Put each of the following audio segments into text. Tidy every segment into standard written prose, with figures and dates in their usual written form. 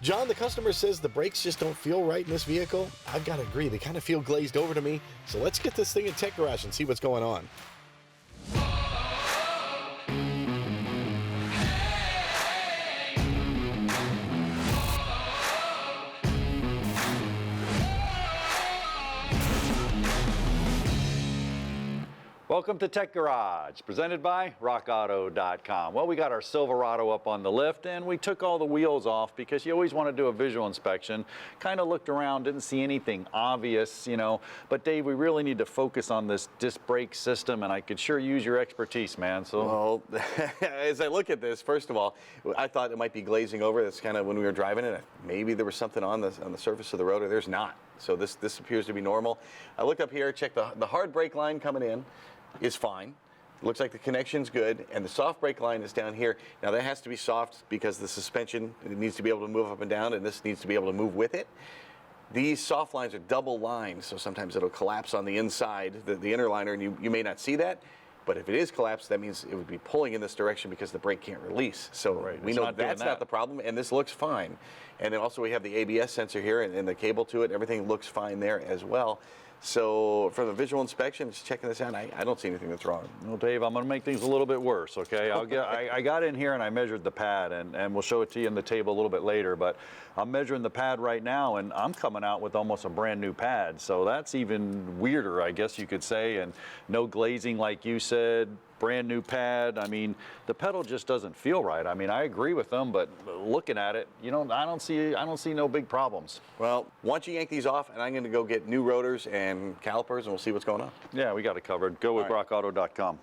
John, the customer says the brakes just don't feel right in this vehicle. I've got to agree, they kind of feel glazed over to me. So let's get this thing in Tech Garage and see what's going on. Welcome to Tech Garage, presented by RockAuto.com. Well, we got our Silverado up on the lift, and we took all the wheels off because you always want to do a visual inspection. Kind of looked around, didn't see anything obvious, you know. But Dave, we really need to focus on this disc brake system, and I could sure use your expertise, man. So, well, as I look at this, first of all, I thought it might be glazing over. That's kind of when we were driving it. Maybe there was something on the surface of the rotor. There's not. So this appears to be normal. I looked up here, checked the hard brake line coming in is fine. Looks like the connection's good, and the soft brake line is down here. Now that has to be soft because the suspension, it needs to be able to move up and down, and this needs to be able to move with it. These soft lines are double lined, so sometimes it'll collapse on the inside, the inner liner, and you may not see that. But if it is collapsed, that means it would be pulling in this direction because the brake can't release. So we know that's not the problem, and this looks fine. And then also we have the ABS sensor here and the cable to it. Everything looks fine there as well. So for the visual inspection, just checking this out, I don't see anything that's wrong. Well, Dave, I'm going to make things a little bit worse, okay? I got in here and I measured the pad, and we'll show it to you in the table a little bit later, but I'm measuring the pad right now, and I'm coming out with almost a brand new pad. So that's even weirder, I guess you could say, and no glazing like you said. Brand new pad. I mean, the pedal just doesn't feel right. I mean, I agree with them, but looking at it, you know, I don't see no big problems. Well, once you yank these off, and I'm going to go get new rotors and calipers, and we'll see what's going on. Yeah, we got it covered. Go with RockAuto.com.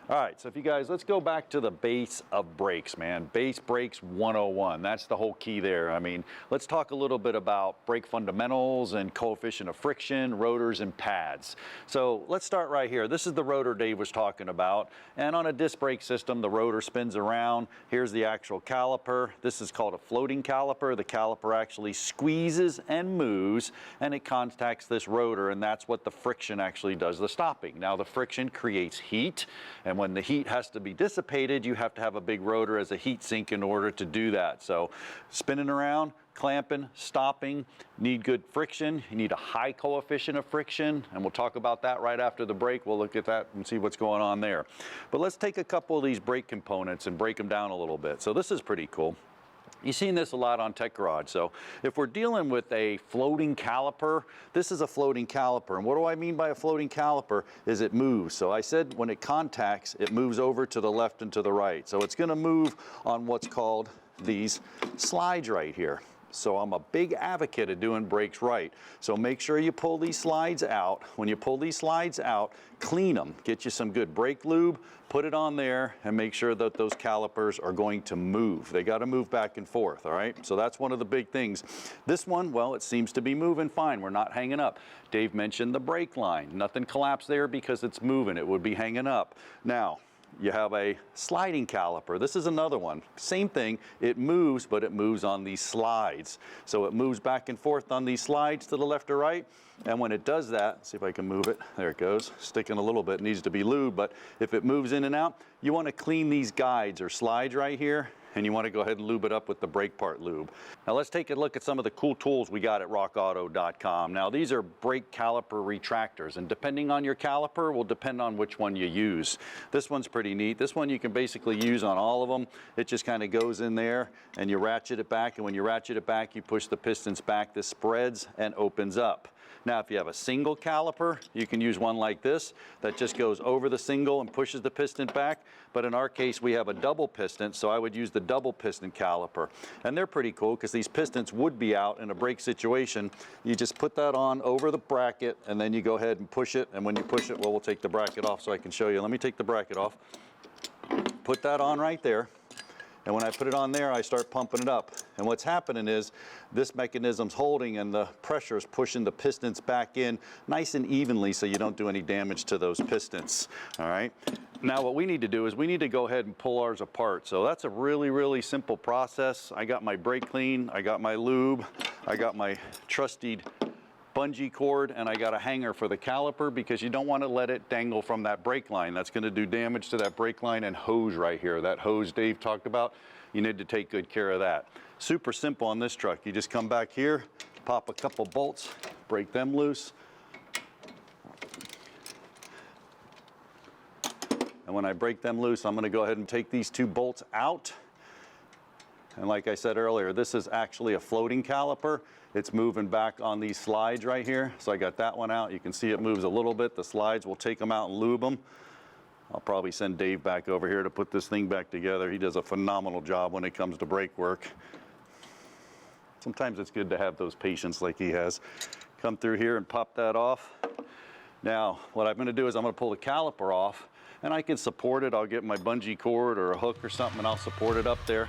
All right, so if you guys, let's go back to the base of brakes, man. Base brakes 101. That's the whole key there. I mean, let's talk a little bit about brake fundamentals and coefficient of friction, rotors, and pads. So let's start right here. This is the rotor Dave was talking about. And on a disc brake system, the rotor spins around. Here's the actual caliper. This is called a floating caliper. The caliper actually squeezes and moves, and it contacts this rotor, and that's what the friction actually does, the stopping. Now, the friction creates heat, and when the heat has to be dissipated, you have to have a big rotor as a heat sink in order to do that. So spinning around, clamping, stopping, need good friction. You need a high coefficient of friction, and we'll talk about that right after the break. We'll look at that and see what's going on there. But let's take a couple of these brake components and break them down a little bit. So this is pretty cool. You've seen this a lot on Tech Garage. So if we're dealing with a floating caliper, this is a floating caliper. And what do I mean by a floating caliper is it moves. So I said when it contacts, it moves over to the left and to the right. So it's going to move on what's called these slides right here. So I'm a big advocate of doing brakes right. So make sure you pull these slides out. When you pull these slides out, clean them. Get you some good brake lube, put it on there, and make sure that those calipers are going to move. They got to move back and forth, all right? So that's one of the big things. This one, well, it seems to be moving fine. We're not hanging up. Dave mentioned the brake line. Nothing collapsed there because it's moving. It would be hanging up. Now, you have a sliding caliper. This is another one. Same thing, it moves, but it moves on these slides. So it moves back and forth on these slides to the left or right. And when it does that, see if I can move it. There it goes. Sticking a little bit, needs to be lubed, but if it moves in and out, you want to clean these guides or slides right here, and you want to go ahead and lube it up with the brake part lube. Now let's take a look at some of the cool tools we got at RockAuto.com. Now these are brake caliper retractors, and depending on your caliper will depend on which one you use. This one's pretty neat. This one you can basically use on all of them. It just kind of goes in there and you ratchet it back, and when you ratchet it back, you push the pistons back. This spreads and opens up. Now, if you have a single caliper, you can use one like this that just goes over the single and pushes the piston back. But in our case, we have a double piston, so I would use the double piston caliper. And they're pretty cool because these pistons would be out in a brake situation. You just put that on over the bracket, and then you go ahead and push it. And when you push it, well, we'll take the bracket off so I can show you. Let me take the bracket off. Put that on right there. And when I put it on there, I start pumping it up. And what's happening is this mechanism's holding and the pressure is pushing the pistons back in nice and evenly so you don't do any damage to those pistons, all right? Now what we need to do is we need to go ahead and pull ours apart. So that's a really, really simple process. I got my brake clean, I got my lube, I got my trusty bungee cord, and I got a hanger for the caliper because you don't want to let it dangle from that brake line. That's going to do damage to that brake line and hose right here. That hose Dave talked about, you need to take good care of that. Super simple on this truck. You just come back here, pop a couple bolts, break them loose. And when I break them loose, I'm going to go ahead and take these 2 bolts out. And like I said earlier, this is actually a floating caliper. It's moving back on these slides right here. So I got that one out. You can see it moves a little bit. The slides, we'll take them out and lube them. I'll probably send Dave back over here to put this thing back together. He does a phenomenal job when it comes to brake work. Sometimes it's good to have those patients like he has. Come through here and pop that off. Now, what I'm going to do is I'm going to pull the caliper off, and I can support it. I'll get my bungee cord or a hook or something, and I'll support it up there.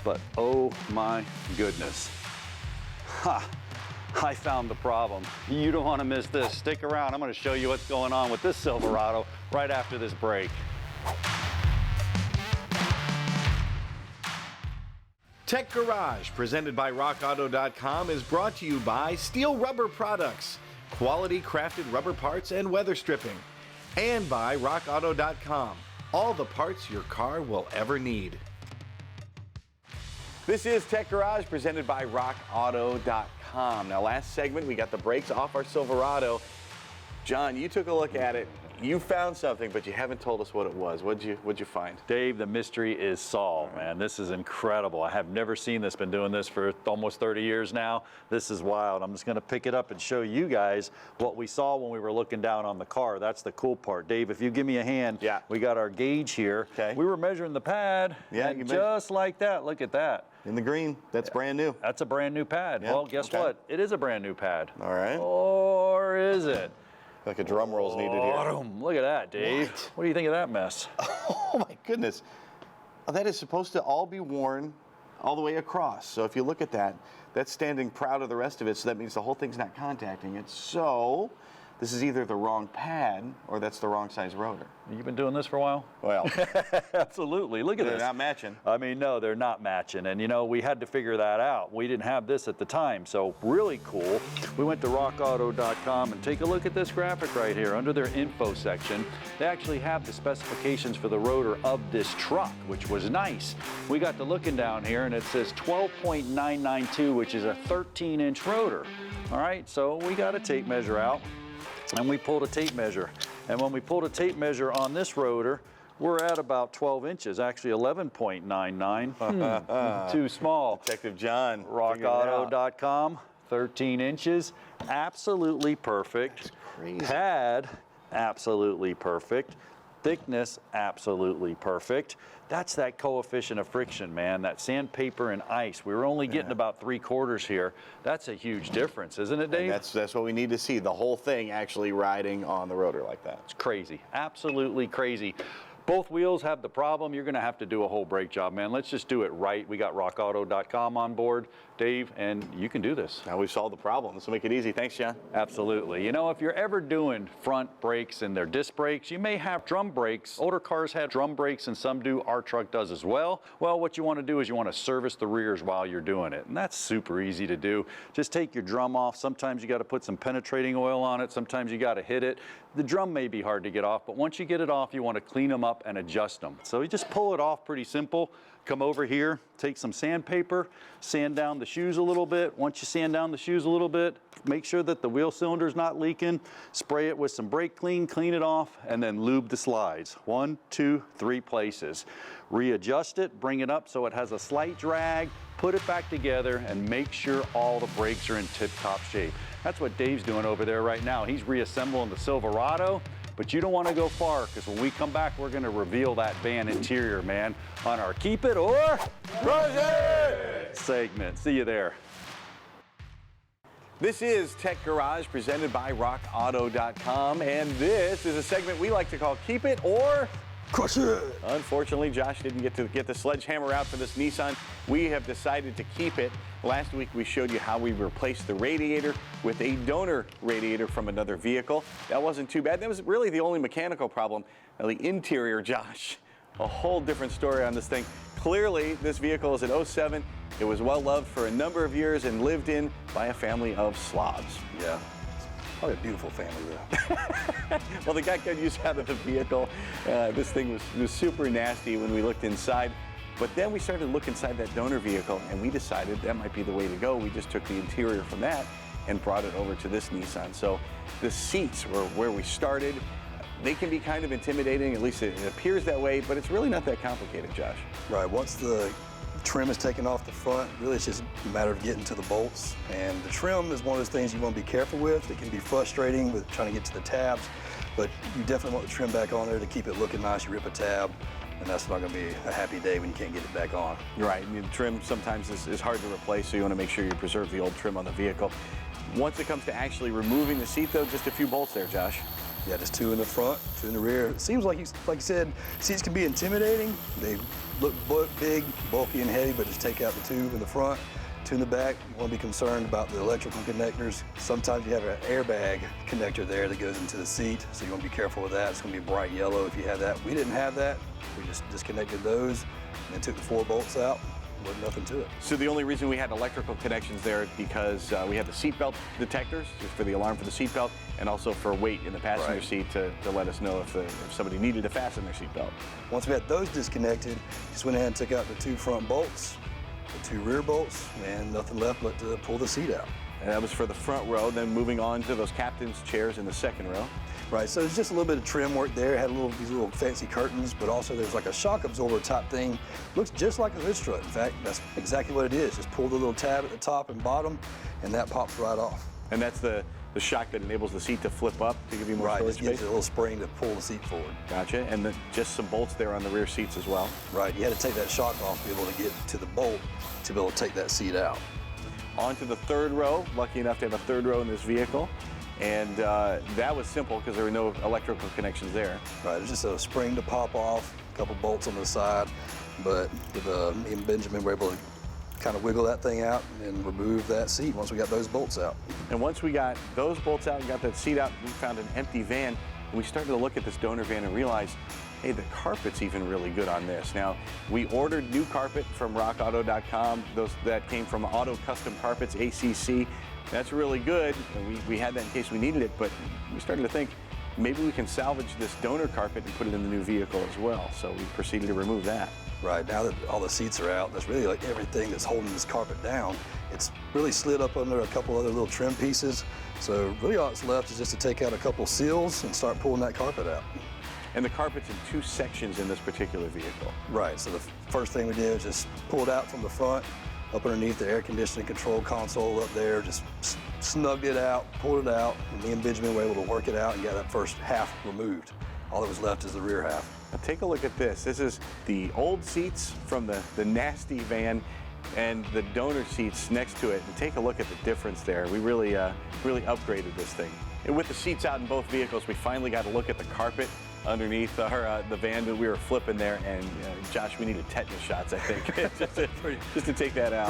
But oh my goodness. Ha! I found the problem. You don't want to miss this. Stick around. I'm going to show you what's going on with this Silverado right after this break. Tech Garage, presented by RockAuto.com, is brought to you by Steel Rubber Products, quality crafted rubber parts and weather stripping, and by RockAuto.com, all the parts your car will ever need. This is Tech Garage presented by RockAuto.com. Now, last segment, we got the brakes off our Silverado. John, you took a look at it. You found something, but you haven't told us what it was. What'd you find? Dave, the mystery is solved, man. This is incredible. I have never seen this. Been doing this for almost 30 years now. This is wild. I'm just going to pick it up and show you guys what we saw when we were looking down on the car. That's the cool part. Dave, if you give me a hand, yeah. We got our gauge here. Okay. We were measuring the pad, yeah, and just like that, look at that. In the green, that's brand new. That's a brand new pad. Yeah, Well, guess what? It is a brand new pad. All right. Or is it? Like a drum roll's needed here. Look at that, Dave. What do you think of that mess? Oh my goodness. That is supposed to all be worn all the way across. So if you look at that, that's standing proud of the rest of it, so that means the whole thing's not contacting it. So this is either the wrong pad or that's the wrong size rotor. You've been doing this for a while? Well, absolutely. Look at this. They're not matching. I mean, no, they're not matching. And, you know, we had to figure that out. We didn't have this at the time. So really cool. We went to rockauto.com and take a look at this graphic right here. Under their info section, they actually have the specifications for the rotor of this truck, which was nice. We got to looking down here, and it says 12.992, which is a 13-inch rotor. All right, so we got a tape measure out, and we pulled a tape measure. And when we pulled a tape measure on this rotor, we're at about 12 inches, actually 11.99. Too small. Detective John. RockAuto.com, 13 inches, absolutely perfect. That's crazy. Pad, absolutely perfect. Thickness, absolutely perfect. That's that coefficient of friction, man, that sandpaper and ice. We were only getting about 3/4 here. That's a huge difference, isn't it, Dave? And that's what we need to see, the whole thing actually riding on the rotor like that. It's crazy, absolutely crazy. Both wheels have the problem. You're going to have to do a whole brake job, man. Let's just do it right. We got rockauto.com on board, Dave, and you can do this. Now we've solved the problem. This will make it easy. Thanks, John. Absolutely. You know, if you're ever doing front brakes and they're disc brakes, you may have drum brakes. Older cars have drum brakes and some do. Our truck does as well. Well, what you want to do is you want to service the rears while you're doing it. And that's super easy to do. Just take your drum off. Sometimes you got to put some penetrating oil on it. Sometimes you got to hit it. The drum may be hard to get off, but once you get it off, you want to clean them up and adjust them. So you just pull it off pretty simple. Come over here, take some sandpaper, sand down the shoes a little bit. Once you sand down the shoes a little bit, make sure that the wheel cylinder's not leaking. Spray it with some brake clean it off, and then lube the slides. 1, 2, 3 places. Readjust it, bring it up so it has a slight drag, put it back together, and make sure all the brakes are in tip-top shape. That's what Dave's doing over there right now. He's reassembling the Silverado, but you don't want to go far, because when we come back, we're going to reveal that van interior, man, on our Keep It or Crush It segment. See you there. This is Tech Garage presented by RockAuto.com, and this is a segment we like to call Keep It or Crush It. Unfortunately, Josh didn't get to get the sledgehammer out for this Nissan. We have decided to keep it. Last week, we showed you how we replaced the radiator with a donor radiator from another vehicle. That wasn't too bad. That was really the only mechanical problem. Now, the interior, Josh, a whole different story on this thing. Clearly, this vehicle is an 07. It was well loved for a number of years and lived in by a family of slobs. Yeah. What a beautiful family there. Well, they got good use out of the vehicle. This thing was super nasty when we looked inside. But then we started to look inside that donor vehicle, and we decided that might be the way to go. We just took the interior from that and brought it over to this Nissan. So the seats were where we started. They can be kind of intimidating, at least it appears that way, but it's really not that complicated, Josh. Right, once the trim is taken off the front, really it's just a matter of getting to the bolts. And the trim is one of those things you want to be careful with. It can be frustrating with trying to get to the tabs, but you definitely want the trim back on there to keep it looking nice. You rip a tab, and that's not going to be a happy day when you can't get it back on. You're right. I mean, the trim sometimes is hard to replace, so you want to make sure you preserve the old trim on the vehicle. Once it comes to actually removing the seat, though, just a few bolts there, Josh. Yeah, just 2 in the front, 2 in the rear. It seems like you said, seats can be intimidating. They look big, bulky, and heavy, but just take out the 2 in the front, 2 in the back. You want to be concerned about the electrical connectors. Sometimes you have an airbag connector there that goes into the seat, so you want to be careful with that. It's going to be bright yellow if you have that. We didn't have that. We just disconnected those and then took the 4 bolts out. Wasn't nothing to it. So the only reason we had electrical connections there is because we had the seatbelt detectors just for the alarm for the seatbelt, and also for weight in the passenger seat to let us know if somebody needed to fasten their seatbelt. Once we had those disconnected, just went ahead and took out the 2 front bolts, the 2 rear bolts, and nothing left but to pull the seat out. And that was for the front row. Then moving on to those captain's chairs in the second row. Right, so there's just a little bit of trim work there. It had these little fancy curtains, but also there's like a shock absorber type thing. Looks just like a hood strut. In fact, that's exactly what it is. Just pull the little tab at the top and bottom, and that pops right off. And that's the shock that enables the seat to flip up to give you more right, storage just gives space? it a little spring to pull the seat forward. Gotcha, and just some bolts there on the rear seats as well. Right, you had to take that shock off to be able to get to the bolt to be able to take that seat out. On to the third row. Lucky enough to have a third row in this vehicle. And that was simple because there were no electrical connections there. Right, it's just a spring to pop off, a couple bolts on the side, but with me and Benjamin were able to kind of wiggle that thing out and remove that seat once we got those bolts out. And once we got those bolts out and got that seat out, we found an empty van, and we started to look at this donor van and realized, hey, the carpet's even really good on this. Now, we ordered new carpet from rockauto.com. That came from Auto Custom Carpets, ACC. That's really good, and we had that in case we needed it, but we started to think maybe we can salvage this donor carpet and put it in the new vehicle as well. So we proceeded to remove that. Right, now that all the seats are out, that's really like everything that's holding this carpet down. It's really slid up under a couple other little trim pieces. So really all that's left is just to take out a couple seals and start pulling that carpet out. And the carpet's in 2 sections in this particular vehicle. Right, so the first thing we did was just pull it out from the front, up underneath the air conditioning control console up there, just snugged it out, pulled it out, and me and Benjamin were able to work it out and got that first half removed. All that was left is the rear half. Now take a look at this. This is the old seats from the nasty van and the donor seats next to it. And take a look at the difference there. We really upgraded this thing. And with the seats out in both vehicles, we finally got to look at the carpet underneath the van that we were flipping there, and Josh, we needed tetanus shots, I think, just to take that out.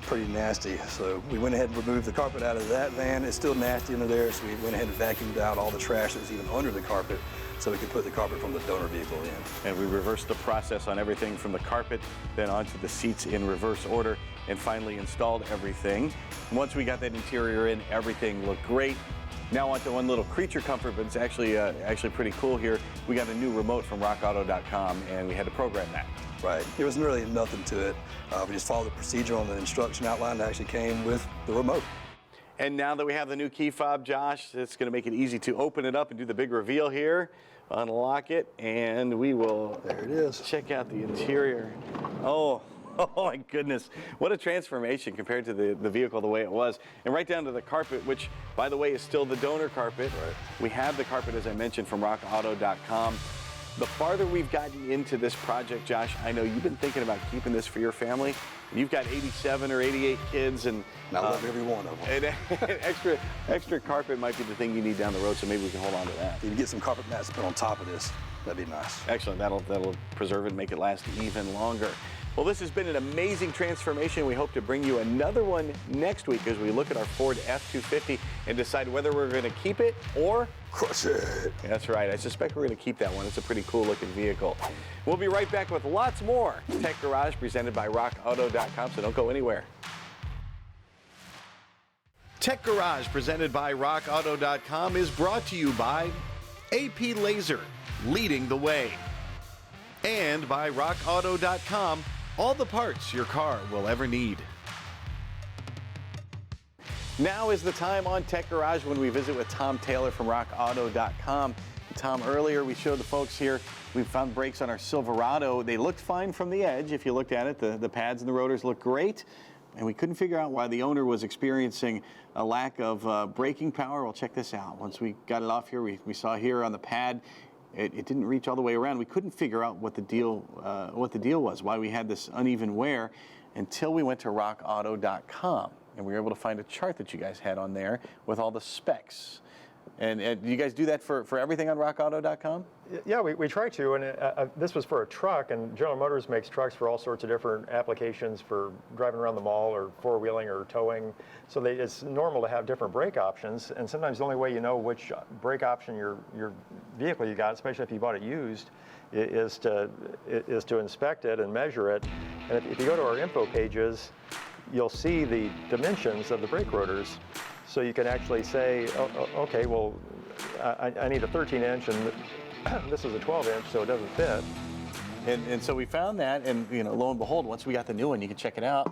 Pretty nasty. So we went ahead and removed the carpet out of that van. It's still nasty under there, so we went ahead and vacuumed out all the trash that was even under the carpet, so we could put the carpet from the donor vehicle in. And we reversed the process on everything from the carpet, then onto the seats in reverse order, and finally installed everything. Once we got that interior in, everything looked great. Now onto one little creature comfort, but it's actually pretty cool here. We got a new remote from rockauto.com, and we had to program that. Right. There was really nothing to it. We just followed the procedure on the instruction outline that actually came with the remote. And now that we have the new key fob, Josh, it's going to make it easy to open it up and do the big reveal here. Unlock it, and we will There it is. Check out the interior. Oh my goodness. What a transformation compared to the vehicle the way it was. And right down to the carpet, which, by the way, is still the donor carpet. Right. We have the carpet, as I mentioned, from rockauto.com. The farther we've gotten into this project, Josh, I know you've been thinking about keeping this for your family. You've got 87 or 88 kids, and I love every one of them. And extra carpet might be the thing you need down the road, so maybe we can hold on to that. If you get some carpet mats to put on top of this, that'd be nice. Excellent. That'll preserve it and make it last even longer. Well, this has been an amazing transformation. We hope to bring you another one next week as we look at our Ford F-250 and decide whether we're going to keep it or crush it. That's right. I suspect we're going to keep that one. It's a pretty cool looking vehicle. We'll be right back with lots more Tech Garage presented by rockauto.com, so don't go anywhere. Tech Garage presented by rockauto.com is brought to you by AP Laser, leading the way. And by RockAuto.com, all the parts your car will ever need. Now is the time on Tech Garage when we visit with Tom Taylor from RockAuto.com. Tom, earlier we showed the folks here, we found brakes on our Silverado. They looked fine from the edge. If you looked at it, the pads and the rotors look great. And we couldn't figure out why the owner was experiencing a lack of braking power. Well, check this out. Once we got it off here, we saw here on the pad, it didn't reach all the way around. We couldn't figure out what the deal was, why we had this uneven wear, until we went to RockAuto.com. And we were able to find a chart that you guys had on there with all the specs. And do you guys do that for everything on RockAuto.com? Yeah, we try to, and this was for a truck, and General Motors makes trucks for all sorts of different applications for driving around the mall or four-wheeling or towing. So it's normal to have different brake options, and sometimes the only way you know which brake option your vehicle you got, especially if you bought it used, is to inspect it and measure it. And if you go to our info pages, you'll see the dimensions of the brake rotors. So you can actually say, oh, okay, well, I need a 13-inch, and this is a 12-inch, so it doesn't fit. And so we found that, and lo and behold, once we got the new one, you can check it out.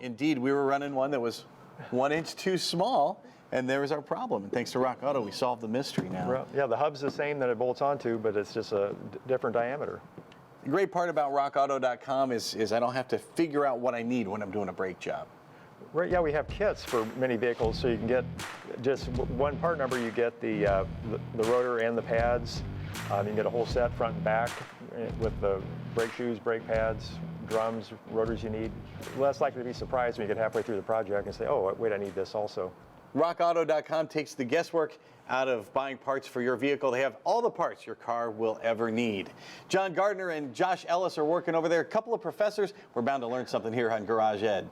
Indeed, we were running one that was 1 inch too small, and there was our problem. And thanks to Rock Auto, we solved the mystery now. Well, yeah, the hub's the same that it bolts onto, but it's just a different diameter. The great part about RockAuto.com is I don't have to figure out what I need when I'm doing a brake job. Right, yeah, we have kits for many vehicles, so you can get just one part number. You get the rotor and the pads. You can get a whole set front and back with the brake shoes, brake pads, drums, rotors you need. Less likely to be surprised when you get halfway through the project and say, oh, wait, I need this also. RockAuto.com takes the guesswork out of buying parts for your vehicle. They have all the parts your car will ever need. John Gardner and Josh Ellis are working over there. A couple of professors. We're bound to learn something here on Garage Ed.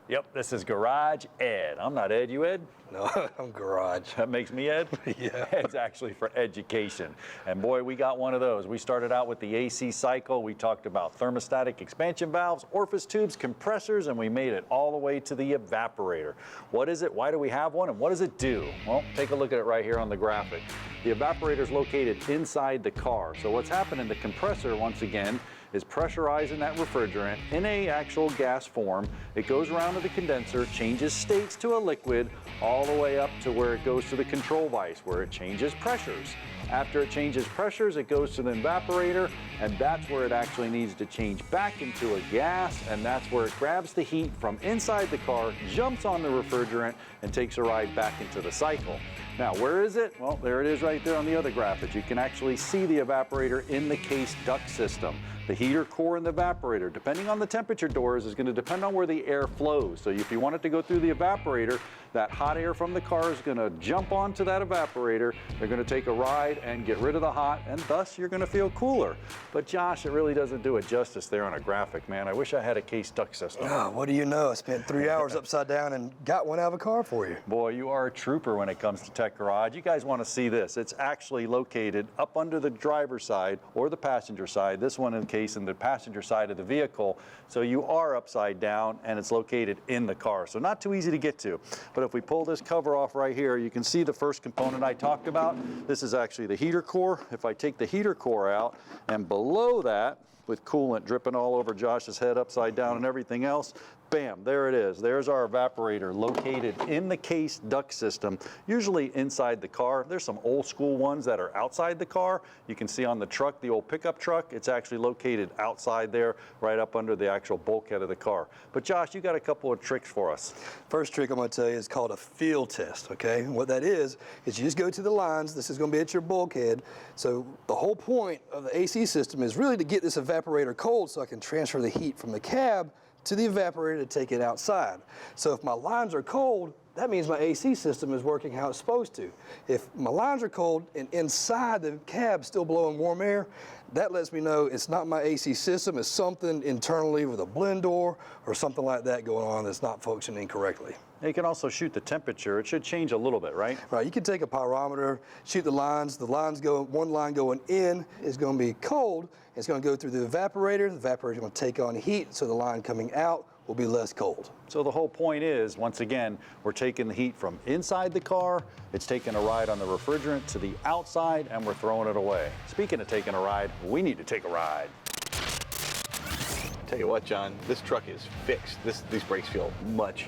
Yep, this is Garage Ed. I'm not Ed, you Ed? No, I'm Garage. That makes me Ed? Yeah. Ed's actually for education. And boy, we got one of those. We started out with the AC cycle. We talked about thermostatic expansion valves, orifice tubes, compressors, and we made it all the way to the evaporator. What is it? Why do we have one? And what does it do? Well, take a look at it right here on the graphic. The evaporator is located inside the car. So what's happening, the compressor, once again, is pressurizing that refrigerant in a actual gas form. It goes around to the condenser, changes states to a liquid, all the way up to where it goes to the control vise, where it changes pressures. After it changes pressures, it goes to the evaporator, and that's where it actually needs to change back into a gas, and that's where it grabs the heat from inside the car, jumps on the refrigerant, and takes a ride back into the cycle. Now, where is it? Well, there it is right there on the other graphic. You can actually see the evaporator in the case duct system. The heater core and the evaporator, depending on the temperature doors, is going to depend on where the air flows. So if you want it to go through the evaporator, that hot air from the car is going to jump onto that evaporator. They're going to take a ride and get rid of the hot, and thus you're going to feel cooler. But Josh, it really doesn't do it justice there on a graphic, man. I wish I had a case duct system. Oh, what do you know? I spent 3 hours upside down and got one out of a car for you. Boy, you are a trooper when it comes to Tech Garage. You guys want to see this. It's actually located up under the driver's side or the passenger side. This one in the case in the passenger side of the vehicle. So you are upside down, and it's located in the car. So not too easy to get to. But if we pull this cover off right here, you can see the first component I talked about. This is actually the heater core. If I take the heater core out, and below that, with coolant dripping all over Josh's head upside down and everything else, bam, there it is. There's our evaporator located in the case duct system, usually inside the car. There's some old school ones that are outside the car. You can see on the truck, the old pickup truck, it's actually located outside there, right up under the actual bulkhead of the car. But Josh, you got a couple of tricks for us. First trick I'm going to tell you is called a field test, okay? And what that is you just go to the lines. This is going to be at your bulkhead. So the whole point of the AC system is really to get this evaporator cold so I can transfer the heat from the cab to the evaporator to take it outside. So if my lines are cold, that means my AC system is working how it's supposed to. If my lines are cold and inside the cab still blowing warm air, that lets me know it's not my AC system, it's something internally with a blend door or something like that going on that's not functioning correctly. You can also shoot the temperature. It should change a little bit, right? Right, you can take a pyrometer, shoot the lines go, one line going in is going to be cold. It's going to go through the evaporator is going to take on heat, so the line coming out will be less cold. So the whole point is, once again, we're taking the heat from inside the car, it's taking a ride on the refrigerant to the outside, and we're throwing it away. Speaking of taking a ride, we need to take a ride. Tell you what, John, this truck is fixed. These brakes feel much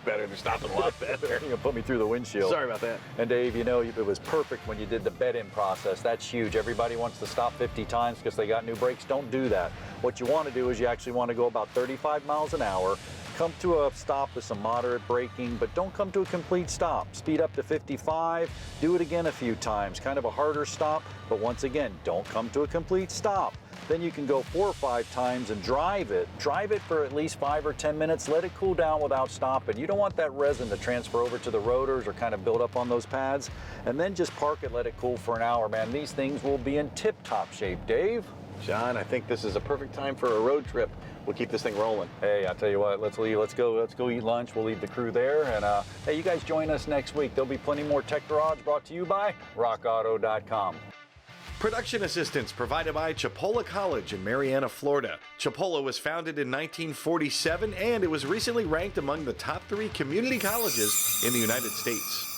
better. They're stopping a lot better. You're gonna put me through the windshield. Sorry about that. And Dave, you know, it was perfect when you did the bed-in process. That's huge. Everybody wants to stop 50 times because they got new brakes. Don't do that. What you want to do is you actually want to go about 35 miles an hour, come to a stop with some moderate braking, but don't come to a complete stop. Speed up to 55, do it again a few times. Kind of a harder stop, but once again, don't come to a complete stop. Then you can go 4 or 5 times and drive it. Drive it for at least 5 or 10 minutes. Let it cool down without stopping. You don't want that resin to transfer over to the rotors or kind of build up on those pads. And then just park it, let it cool for an hour, man. These things will be in tip-top shape. Dave? John, I think this is a perfect time for a road trip. We'll keep this thing rolling. Hey, I'll tell you what, let's go eat lunch. We'll leave the crew there. And hey, you guys join us next week. There'll be plenty more Tech Garage brought to you by RockAuto.com. Production assistance provided by Chipola College in Marianna, Florida. Chipola was founded in 1947 and it was recently ranked among the top 3 community colleges in the United States.